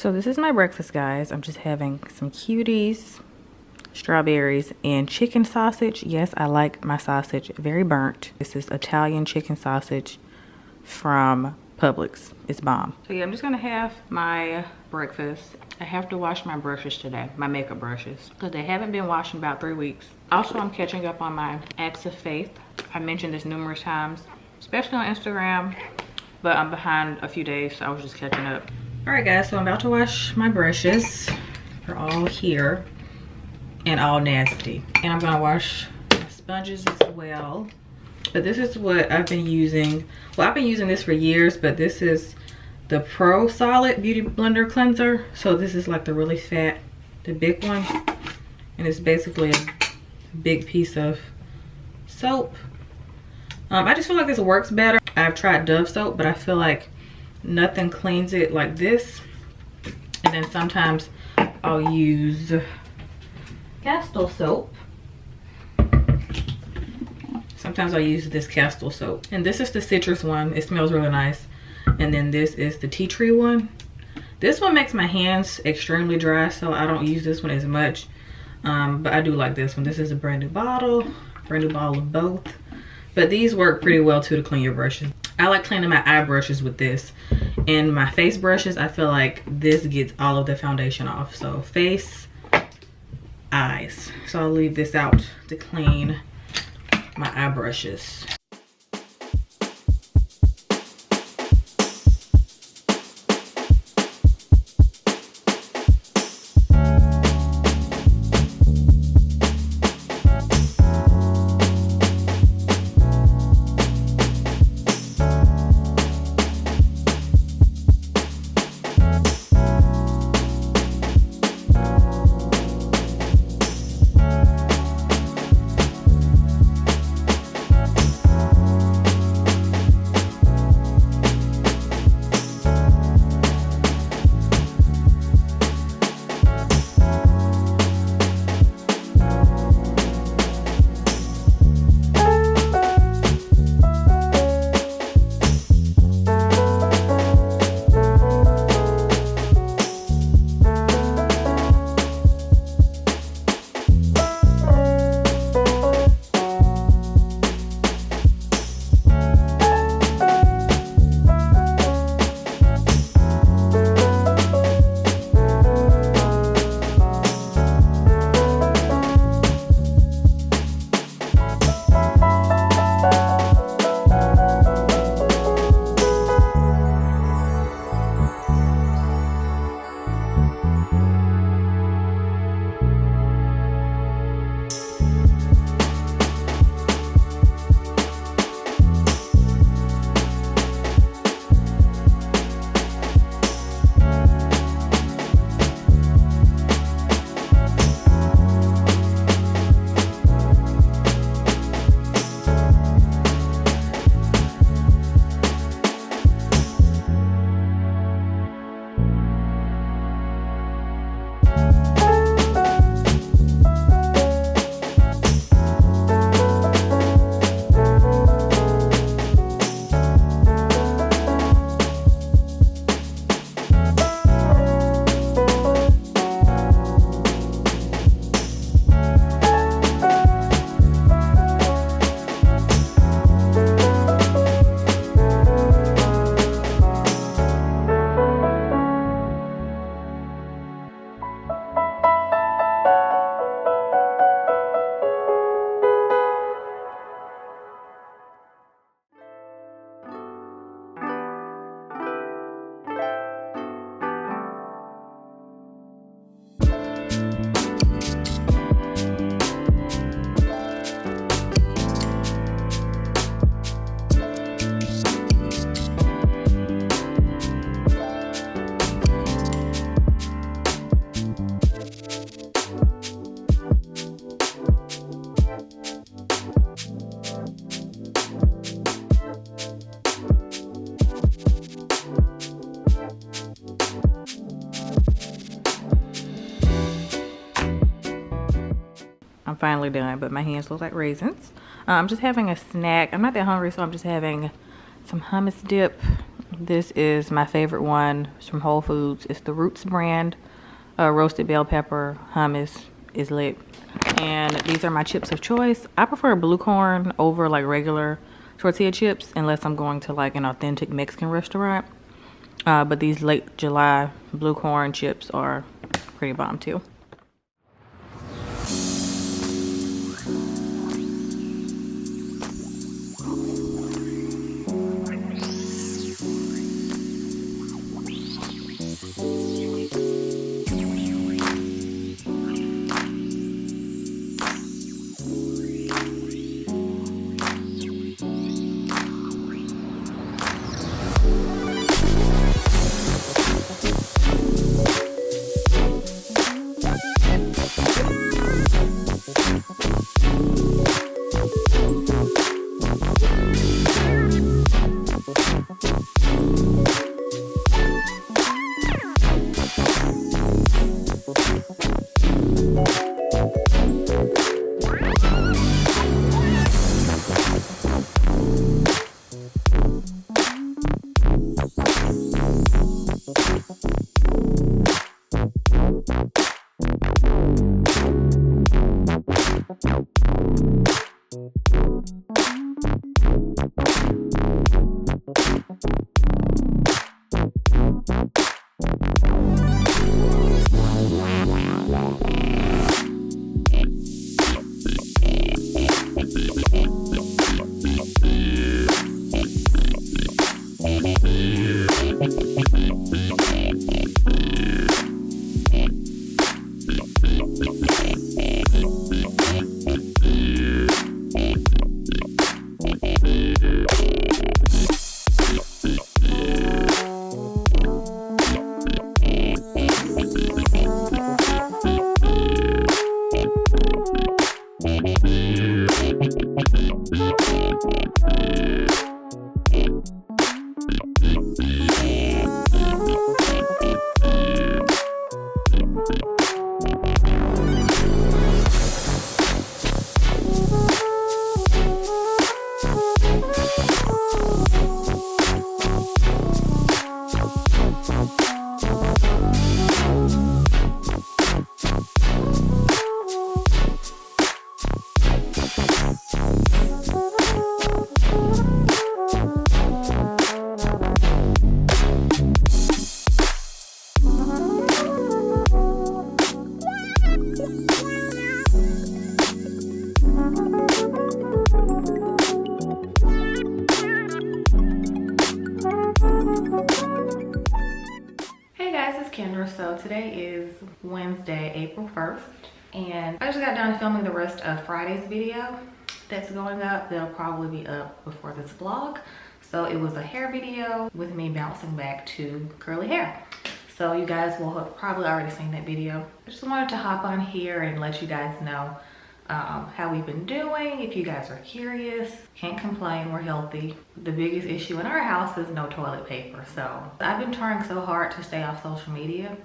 So this is my breakfast, guys. I'm just having some cuties, strawberries, and chicken sausage. Yes, I like my sausage very burnt. This is Italian chicken sausage from Publix. It's bomb. So yeah, I'm just gonna have my breakfast. I have to wash my brushes today, my makeup brushes, because they haven't been washed in about 3 weeks. Also, I'm catching up on my acts of faith. I mentioned this numerous times, especially on Instagram, but I'm behind a few days, so I was just catching up. All right, guys, so I'm about to wash my brushes. They're all here and all nasty. And I'm gonna wash my sponges as well. But this is what I've been using. Well, I've been using this for years, but this is the Pro Solid Beauty Blender Cleanser. So this is like the really fat, the big one. And it's basically a big piece of soap. I just feel like this works better. I've tried Dove soap, but I feel like nothing cleans it like this. And then sometimes I'll use Castle soap. Sometimes I use this Castle soap. And this is the citrus one. It smells really nice. And then this is the tea tree one. This one makes my hands extremely dry, so I don't use this one as much. But I do like this one. This is a brand new bottle of both. But these work pretty well too to clean your brushes. I like cleaning my eye brushes with this. And my face brushes, I feel like this gets all of the foundation off. So face, eyes. So I'll leave this out to clean my eye brushes. I'm finally done, but my hands look like raisins. I'm just having a snack. I'm not that hungry, so I'm just having some hummus dip, This is my favorite one. It's from Whole Foods. It's the Roots brand. Roasted bell pepper hummus is lit. And these are my chips of choice. I prefer blue corn over like regular tortilla chips unless I'm going to like an authentic Mexican restaurant. But these late July blue corn chips are pretty bomb too. Kendra. So today is Wednesday, April 1st, and I just got done filming the rest of Friday's video that's going up. That'll probably be up before this vlog. So it was a hair video with me bouncing back to curly hair. So you guys will have probably already seen that video. I just wanted to hop on here and let you guys know how we've been doing. If you guys are curious, can't complain, we're healthy. The biggest issue in our house is no toilet paper. So I've been trying so hard to stay off social media.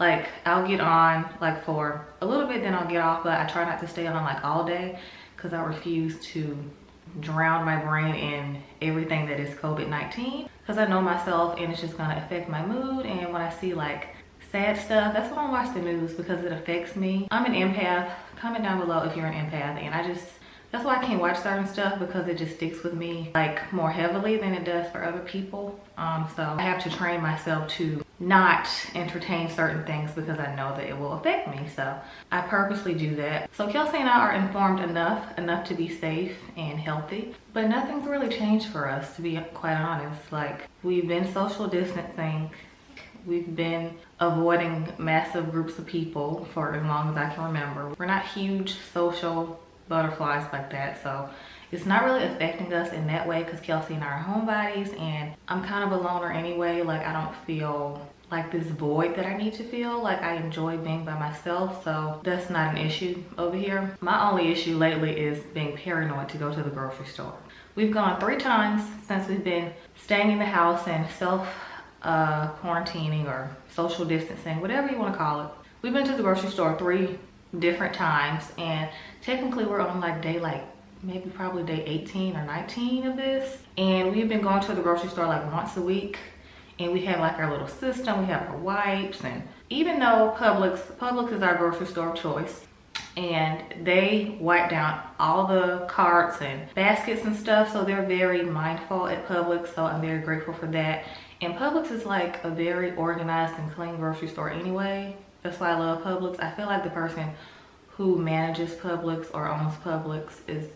Like I'll get on like for a little bit, then I'll get off, but I try not to stay on like all day because I refuse to drown my brain in everything that is COVID-19, because I know myself and it's just gonna affect my mood. And when I see like sad stuff, that's why I watch the news, because it affects me. I'm an empath. Comment down below if you're an empath. And that's why I can't watch certain stuff, because it just sticks with me like more heavily than it does for other people. So I have to train myself to not entertain certain things because I know that it will affect me. So I purposely do that. So Kelsey and I are informed enough to be safe and healthy, but nothing's really changed for us, to be quite honest. Like we've been social distancing. We've been avoiding massive groups of people for as long as I can remember. We're not huge social butterflies like that, so it's not really affecting us in that way, because Kelsey and I are homebodies, and I'm kind of a loner anyway. Like I don't feel like this void that I need to feel. Like I enjoy being by myself, so that's not an issue over here. My only issue lately is being paranoid to go to the grocery store. We've gone 3 times since we've been staying in the house and quarantining or social distancing, whatever you want to call it. We've been to the grocery store 3 different times, and technically we're on like day probably day 18 or 19 of this, and we've been going to the grocery store like once a week. And we have like our little system, we have our wipes, and even though Publix is our grocery store of choice, and they wipe down all the carts and baskets and stuff, so they're very mindful at Publix, so I'm very grateful for that. And Publix is like a very organized and clean grocery store anyway. That's why I love Publix. I feel like the person who manages Publix or owns Publix is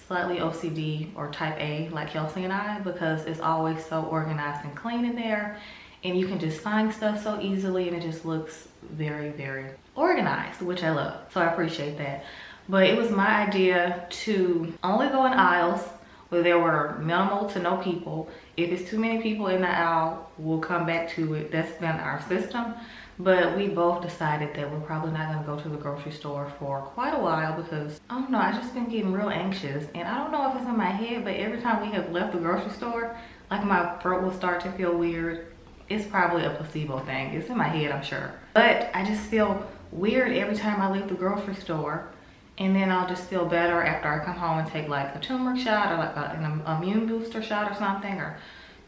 slightly OCD or type A like Kelsey and I, because it's always so organized and clean in there, and you can just find stuff so easily, and it just looks very, very organized, which I love. So I appreciate that. But it was my idea to only go in aisles where there were minimal to no people. If it's too many people in the aisle, we'll come back to it. That's been our system. But we both decided that we're probably not gonna go to the grocery store for quite a while, because I don't know, I just been getting real anxious, and I don't know if it's in my head, but every time we have left the grocery store, like my throat will start to feel weird. It's probably a placebo thing. It's in my head, I'm sure. But I just feel weird every time I leave the grocery store, and then I'll just feel better after I come home and take like a turmeric shot or like an immune booster shot or something, or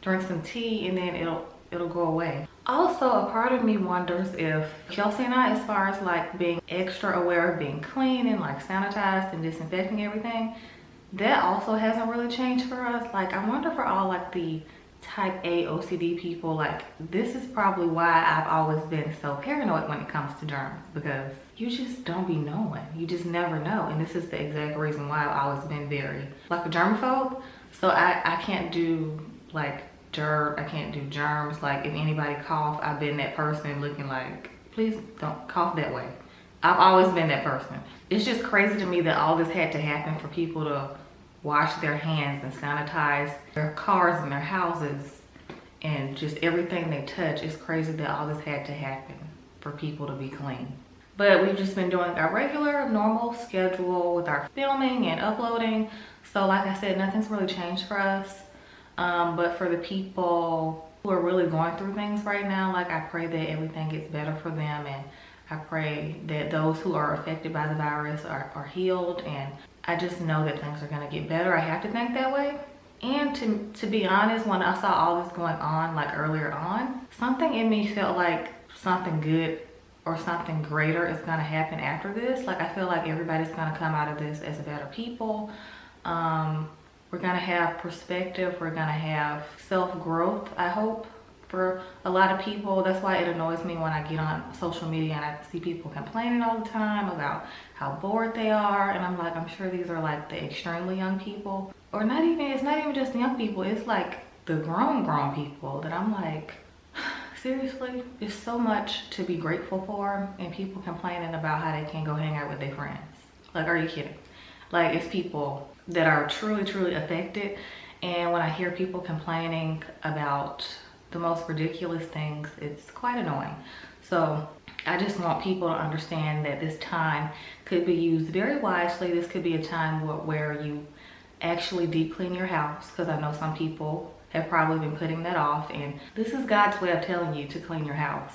drink some tea, and then it'll go away. Also, a part of me wonders if Kelsey and I, as far as like being extra aware of being clean and like sanitized and disinfecting everything, that also hasn't really changed for us. Like, I wonder for all like the type A OCD people, like this is probably why I've always been so paranoid when it comes to germs, because you just don't be knowing. You just never know. And this is the exact reason why I've always been very like a germaphobe. So I can't do like I can't do germs. Like if anybody cough, I've been that person looking like, please don't cough that way. I've always been that person. It's just crazy to me that all this had to happen for people to wash their hands and sanitize their cars and their houses and just everything they touch. It's crazy that all this had to happen for people to be clean. But we've just been doing our regular normal schedule with our filming and uploading. So like I said, nothing's really changed for us. But for the people who are really going through things right now, like I pray that everything gets better for them, and I pray that those who are affected by the virus are healed, and I just know that things are gonna get better. I have to think that way. And to be honest, when I saw all this going on like earlier on, something in me felt like something good or something greater is gonna happen after this. Like I feel like everybody's gonna come out of this as better people. We're gonna have perspective, we're gonna have self-growth, I hope, for a lot of people. That's why it annoys me when I get on social media and I see people complaining all the time about how bored they are, and I'm like, I'm sure these are like the extremely young people, or not even, it's not even just young people, it's like the grown people that I'm like, seriously, there's so much to be grateful for, and people complaining about how they can't go hang out with their friends. Like, are you kidding? Like, it's people that are truly affected, and when I hear people complaining about the most ridiculous things, it's quite annoying. So I just want people to understand that this time could be used very wisely. This could be a time where you actually deep clean your house, because I know some people have probably been putting that off, and this is God's way of telling you to clean your house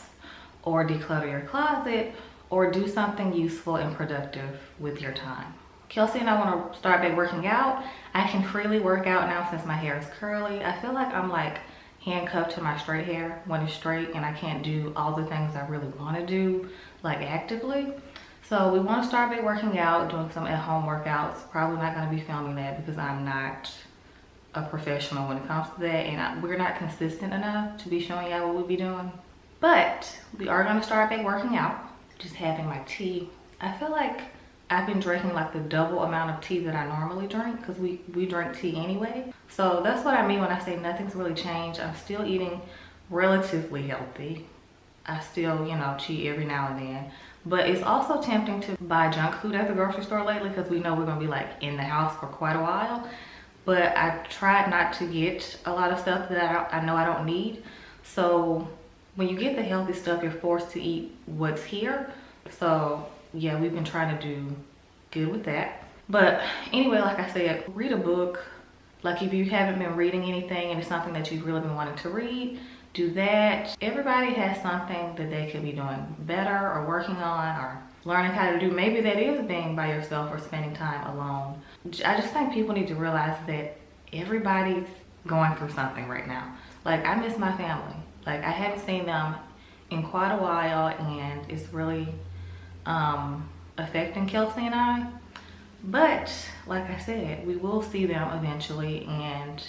or declutter your closet or do something useful and productive with your time. Kelsey and I want to start back working out. I can freely work out now since my hair is curly. I feel like I'm like handcuffed to my straight hair when it's straight, and I can't do all the things I really want to do like actively. So we want to start back working out, doing some at-home workouts. Probably not going to be filming that because I'm not a professional when it comes to that, and we're not consistent enough to be showing y'all what we'll be doing. But we are going to start back working out. Just having my tea. I feel like I've been drinking like the double amount of tea that I normally drink, because we drink tea anyway. So that's what I mean when I say nothing's really changed. I'm still eating relatively healthy. I still, you know, cheat every now and then. But it's also tempting to buy junk food at the grocery store lately, because we know we're gonna be like in the house for quite a while. But I tried not to get a lot of stuff that I know I don't need. So when you get the healthy stuff, you're forced to eat what's here. So yeah, we've been trying to do good with that. But anyway, like I said, read a book. Like if you haven't been reading anything and it's something that you've really been wanting to read, do that. Everybody has something that they could be doing better or working on or learning how to do. Maybe that is being by yourself or spending time alone. I just think people need to realize that everybody's going through something right now. Like, I miss my family. Like, I haven't seen them in quite a while, and it's really affecting Kelsey and I. But like I said, we will see them eventually, and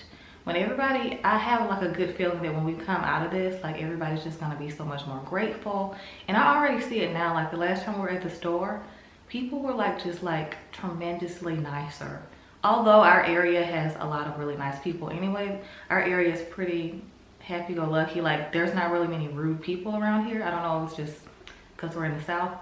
when everybody, I have like a good feeling that when we come out of this, like everybody's just gonna be so much more grateful. And I already see it now. Like the last time we were at the store, people were like just like tremendously nicer. Although our area has a lot of really nice people anyway, our area is pretty happy-go-lucky. Like there's not really many rude people around here. I don't know if it's just because we're in the South,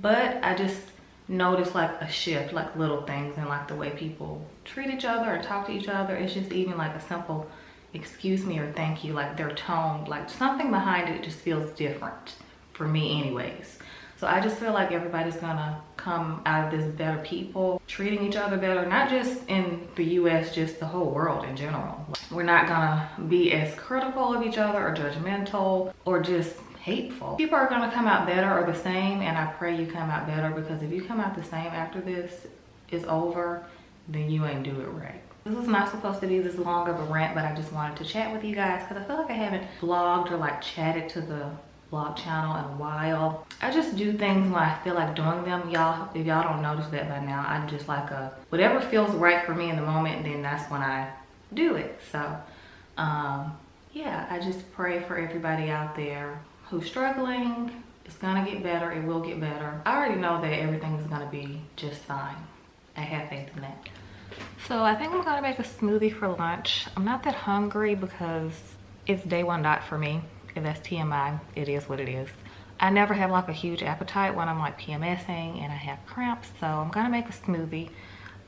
but I just notice like a shift, like little things, and like the way people treat each other or talk to each other. It's just even like a simple excuse me or thank you, like their tone, like something behind it just feels different for me anyways. So I just feel like everybody's gonna come out of this better people, treating each other better, not just in the US, just the whole world in general. We're not gonna be as critical of each other or judgmental or just hateful. People are gonna come out better or the same, and I pray you come out better, because if you come out the same after this is over, then you ain't do it right. This was not supposed to be this long of a rant, but I just wanted to chat with you guys because I feel like I haven't vlogged or like chatted to the vlog channel in a while. I just do things when I feel like doing them, y'all. If y'all don't notice that by now, I'm just like whatever feels right for me in the moment, then that's when I do it. So yeah, I just pray for everybody out there who's struggling. It's gonna get better. It will get better. I already know that everything is gonna be just fine. I have faith in that. So I think I'm gonna make a smoothie for lunch. I'm not that hungry because it's day one dot for me. If that's TMI, it is what it is. I never have like a huge appetite when I'm like PMSing and I have cramps. So I'm gonna make a smoothie.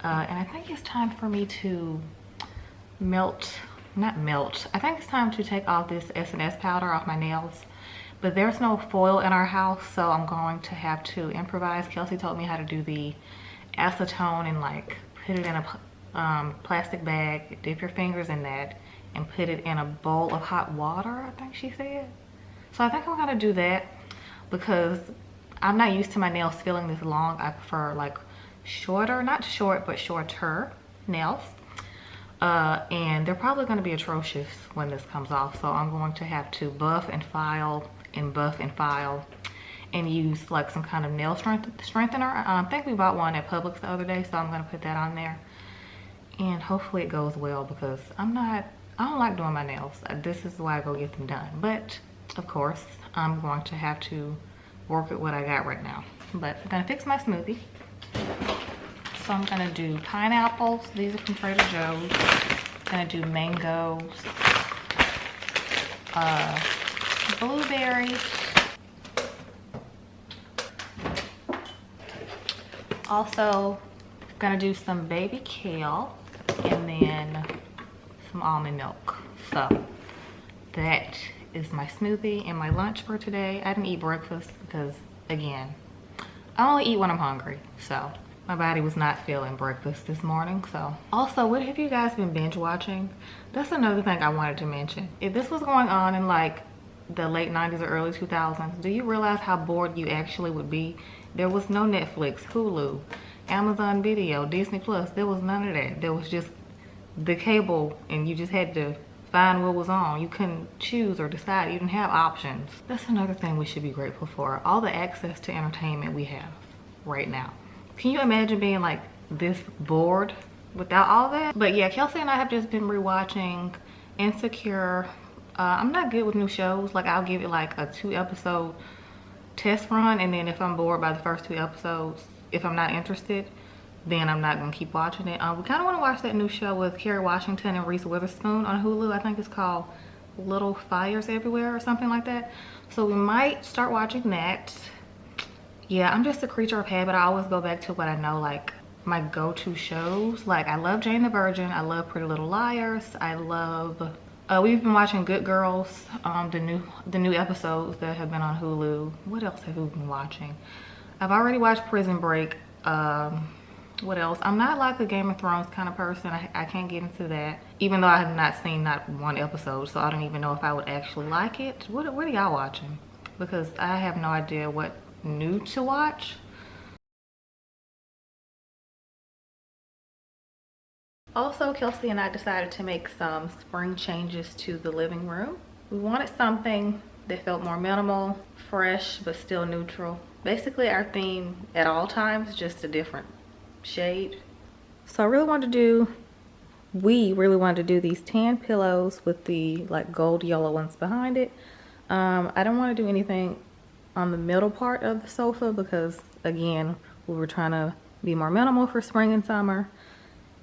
And I think it's time for me to not melt. I think it's time to take off this S&S powder off my nails. But there's no foil in our house, so I'm going to have to improvise. Kelsey told me how to do the acetone and like put it in a plastic bag, dip your fingers in that, and put it in a bowl of hot water, I think she said. So I think I'm gonna do that because I'm not used to my nails feeling this long. I prefer like shorter, not short, but shorter nails. And they're probably gonna be atrocious when this comes off. So I'm going to have to buff and file and use like some kind of nail strengthener. I think we bought one at Publix the other day, so I'm gonna put that on there. And hopefully it goes well because I don't like doing my nails. This is why I go get them done. But of course, I'm going to have to work with what I got right now. But I'm gonna fix my smoothie. So I'm gonna do pineapples. These are from Trader Joe's. I'm gonna do mangoes, blueberries. Also, gonna do some baby kale and then some almond milk. So that is my smoothie and my lunch for today. I didn't eat breakfast because, again, I only eat when I'm hungry. So my body was not feeling breakfast this morning. So also, what have you guys been binge watching? That's another thing I wanted to mention. If this was going on in like the late 90s or early 2000s, do you realize how bored you actually would be? There was no Netflix, Hulu, Amazon Video, Disney Plus. There was none of that. There was just the cable, and you just had to find what was on. You couldn't choose or decide. You didn't have options. That's another thing we should be grateful for. All the access to entertainment we have right now. Can you imagine being like this bored without all that? But yeah, Kelsey and I have just been rewatching Insecure. I'm not good with new shows. Like I'll give it like a 2-episode test run, and then if I'm bored by the first 2 episodes, if I'm not interested, then I'm not gonna keep watching it. We kind of want to watch that new show with Kerry Washington and Reese Witherspoon on Hulu. I think it's called Little Fires Everywhere or something like that. So we might start watching that. Yeah, I'm just a creature of habit. I always go back to what I know, like my go-to shows. Like I love Jane the Virgin. I love Pretty Little Liars. I love we've been watching Good Girls, the new episodes that have been on Hulu. What else have we been watching? I've already watched Prison Break. What else? I'm not like a Game of Thrones kind of person. I can't get into that, even though I have not seen not one episode, so I don't even know if I would actually like it. What are y'all watching? Because I have no idea what new to watch. Also, Kelsey and I decided to make some spring changes to the living room. We wanted something that felt more minimal, fresh, but still neutral. Basically our theme at all times, just a different shade. So we really wanted to do these tan pillows with the like gold yellow ones behind it. I don't want to do anything on the middle part of the sofa because again, we were trying to be more minimal for spring and summer.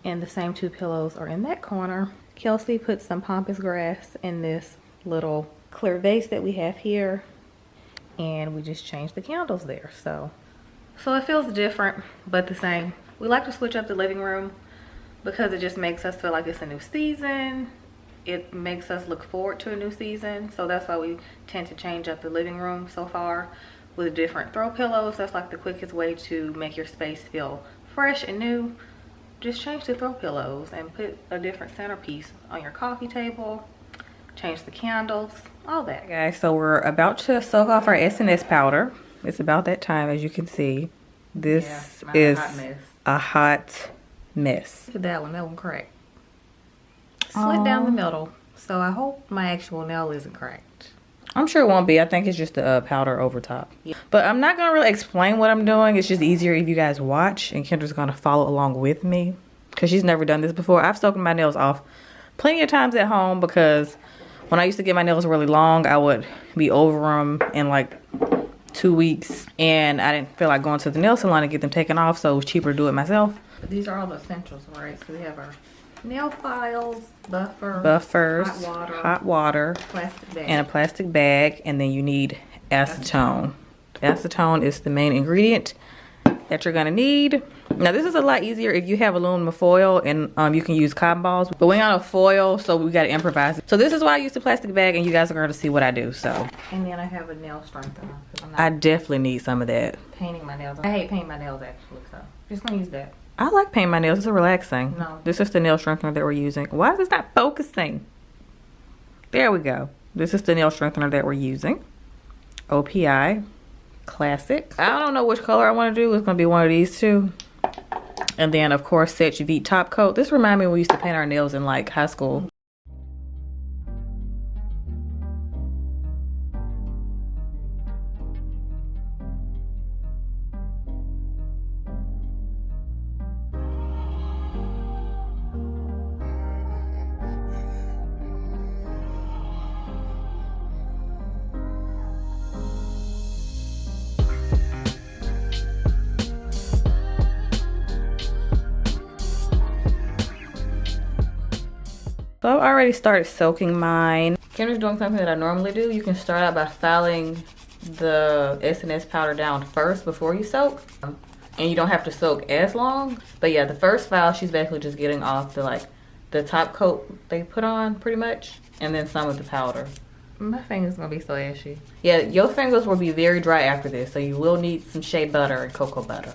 And the same two pillows are in that corner. Kelsey put some pampas grass in this little clear vase that we have here. And we just changed the candles there. So it feels different, but the same. We like to switch up the living room because it just makes us feel like it's a new season. It makes us look forward to a new season. So that's why we tend to change up the living room so far with different throw pillows. That's like the quickest way to make your space feel fresh and new. Just change the throw pillows and put a different centerpiece on your coffee table. Change the candles, all that. Guys, so we're about to soak off our SNS powder. It's about that time, as you can see. This is a hot mess. Look at that one cracked. Slit down the middle. So I hope my actual nail isn't cracked. I'm sure it won't be. I think it's just the powder over top. Yeah. But I'm not gonna really explain what I'm doing. It's just easier if you guys watch, and Kendra's gonna follow along with me because she's never done this before. I've soaked my nails off plenty of times at home because when I used to get my nails really long, I would be over them in like 2 weeks, and I didn't feel like going to the nail salon to get them taken off, so it was cheaper to do it myself. But these are all the essentials, right? So we have our nail files, buffers, hot water, plastic bag, and a plastic bag, and then you need acetone. Acetone is the main ingredient that you're gonna need. Now this is a lot easier if you have aluminum foil, and you can use cotton balls, but we ain't on a foil, so we gotta improvise. So this is why I use the plastic bag, and you guys are gonna see what I do. So, and then I have a nail strengthener. I definitely need some of that. Painting my nails. I hate painting my nails actually, so just gonna use that. I like painting my nails. It's relaxing. No. This is the nail strengthener that we're using. Why is this not focusing? There we go. This is the nail strengthener that we're using. OPI Classic. I don't know which color I want to do. It's going to be one of these two. And then, of course, Set Your top coat. This reminds me when we used to paint our nails in like high school. So I've already started soaking mine. Kendra's doing something that I normally do. You can start out by filing the SNS powder down first before you soak. And you don't have to soak as long. But yeah, the first file, she's basically just getting off the top coat they put on pretty much. And then some of the powder. My finger's gonna be so ashy. Yeah, your fingers will be very dry after this. So you will need some shea butter and cocoa butter.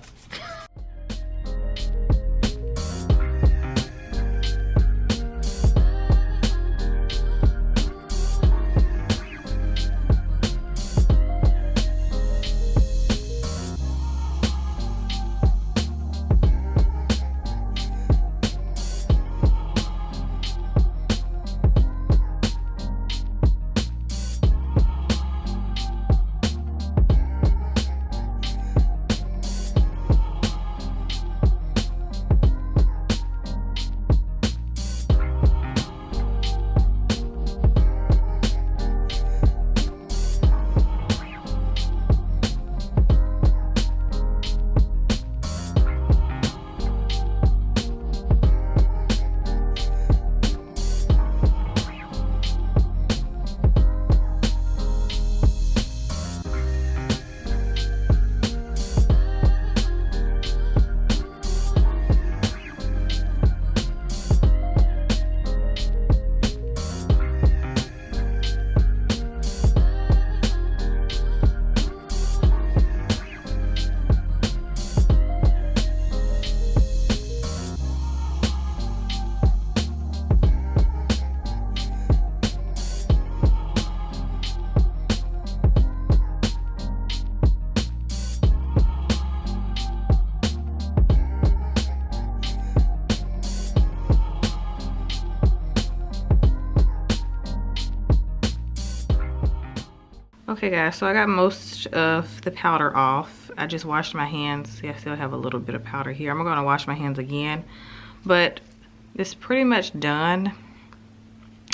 Okay guys, so I got most of the powder off. I just washed my hands. See, I still have a little bit of powder here. I'm gonna wash my hands again, but it's pretty much done.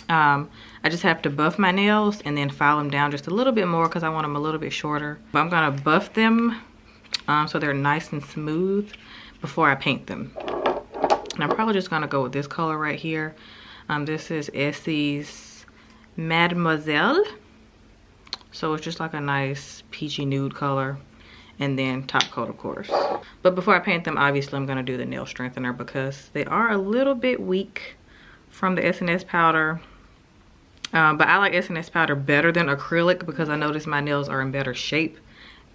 I just have to buff my nails and then file them down just a little bit more because I want them a little bit shorter. But I'm gonna buff them so they're nice and smooth before I paint them. And I'm probably just gonna go with this color right here. This is Essie's Mademoiselle. So it's just like a nice peachy nude color. And then top coat, of course. But before I paint them, obviously I'm gonna do the nail strengthener because they are a little bit weak from the SNS powder. But I like SNS powder better than acrylic because I notice my nails are in better shape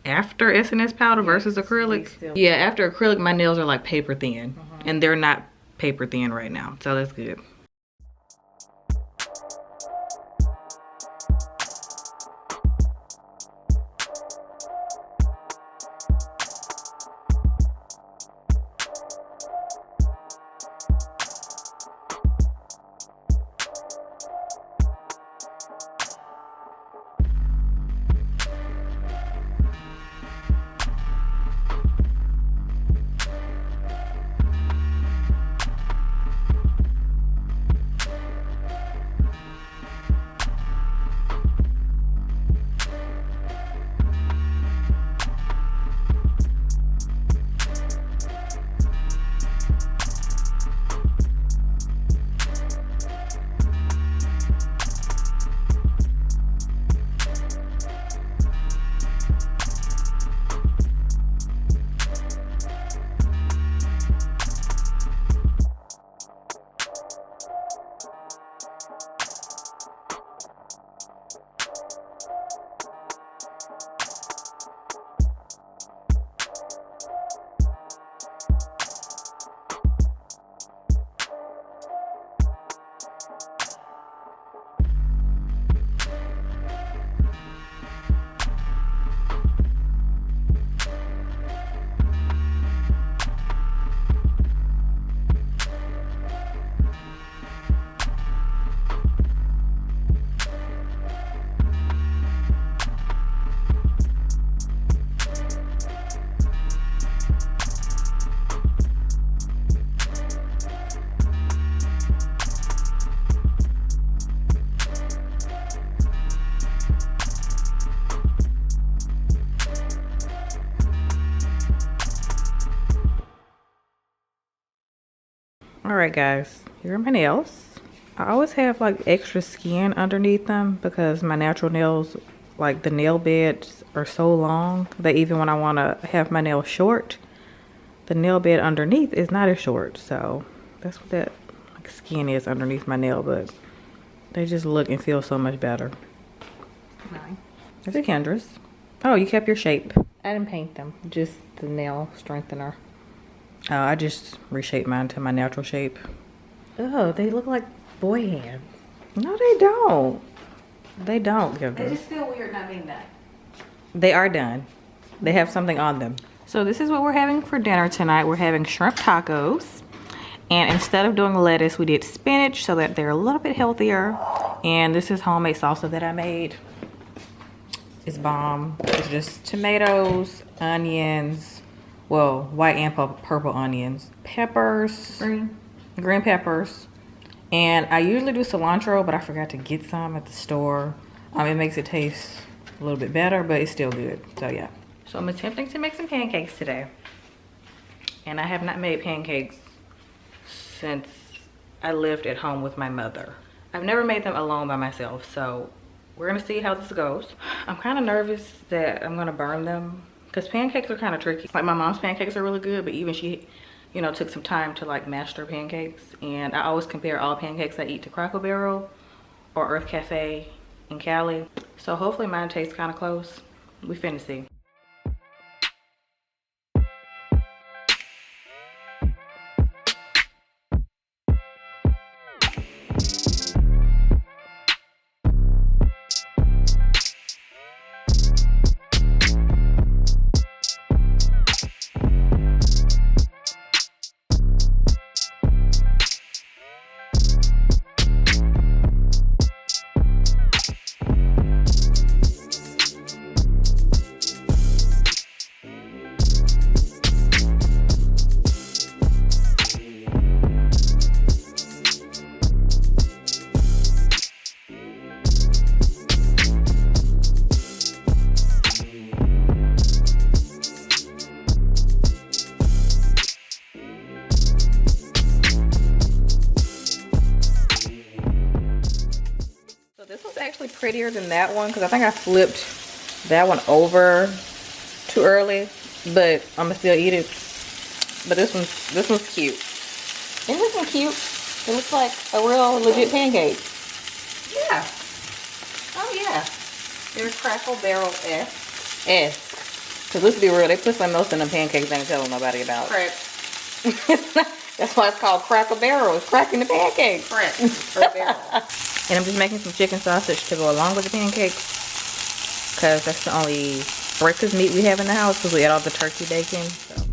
after SNS powder versus acrylic. Yeah, after acrylic, my nails are like paper thin. And they're not paper thin right now, so that's good. Alright guys, here are my nails. I always have like extra skin underneath them because my natural nails, like the nail beds are so long that even when I want to have my nails short, the nail bed underneath is not as short. So that's what that like skin is underneath my nail, but they just look and feel so much better. These are Kendra's. Oh, you kept your shape. I didn't paint them, just the nail strengthener. I just reshaped mine to my natural shape. Oh, they look like boy hands. No, they don't. They don't, Kendra. They just feel weird not being done. They are done. They have something on them. So this is what we're having for dinner tonight. We're having shrimp tacos. And instead of doing lettuce, we did spinach so that they're a little bit healthier. And this is homemade salsa that I made. It's bomb. It's just tomatoes, onions, well, white and purple onions, peppers, green peppers, and I usually do cilantro, but I forgot to get some at the store. It makes it taste a little bit better, but it's still good. So yeah. So I'm attempting to make some pancakes today, and I have not made pancakes since I lived at home with my mother. I've never made them alone by myself, so we're gonna see how this goes. I'm kind of nervous that I'm gonna burn them because pancakes are kind of tricky. Like my mom's pancakes are really good, but even she, you know, took some time to like master pancakes. And I always compare all pancakes I eat to Cracker Barrel or Earth Cafe in Cali. So hopefully mine tastes kind of close. We finna see. actually prettier than that one because I think I flipped that one over too early, but I'm gonna still eat it. But this one's cute. Isn't this one cute? It looks like a real legit pancake. Yeah. Oh yeah. There's Crackle Barrel S. Because let's be real, they put something else in the pancakes they ain't telling nobody about. Correct. That's why it's called Crackle Barrel. It's cracking the pancakes. Correct. And I'm just making some chicken sausage to go along with the pancakes. Because that's the only breakfast meat we have in the house because we ate all the turkey bacon. So.